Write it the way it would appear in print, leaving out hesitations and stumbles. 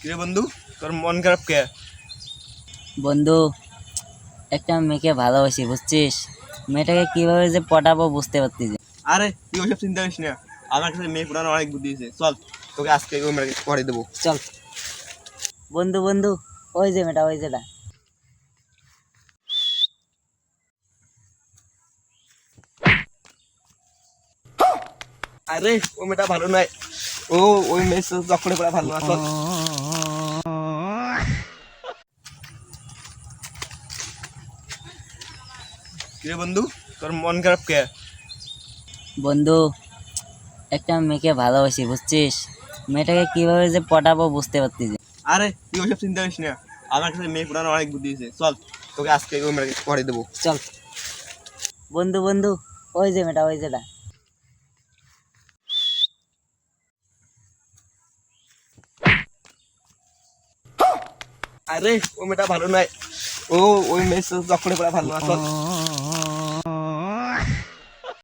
কিরে বন্ধু, তোর মন খারাপ কে? বন্ধু, একটা মেয়েকে ভালোবাসি বুঝছিস। মেয়েটাকে কিভাবে যে পটাবো বুঝতে পারতেছি। আরে তুই ওইসব চিন্তা করিস না। আমার কাছে মেয়ে পুরানো অনেক বুদ্ধি আছে। চল, তোকে আজকে ওই মেয়েকে পড়ে দেবো। চল বন্ধু বন্ধু, ওই যে মেয়েটা, ওই যেটা। আরে ওই মেয়েটা ভালো নয়। ও ওই মেয়ে চক্করে পড়া ভালো না। চল। কিরে বন্ধু, তোর মন খারাপ কে? বন্ধু, একটা মেয়েকে ভালোবাসি বুঝছিস। মেয়েটাকে কিভাবে যে পটাবো বুঝতে পারতেছি। আরে তুই ওইসব চিন্তা করিস না। আমার কাছে মেয়ে পুরানো অনেক বুদ্ধি আছে। চল, তোকে আজকে ওই মেয়েকে পড়ে দেবো। চল বন্ধু বন্ধু, ওই যে মেয়েটা, ওই যেটা। আরে ওই মেয়েটা ভালো নয়। ও ওই মেয়ে চক্করে পড়া ভালো না। চল।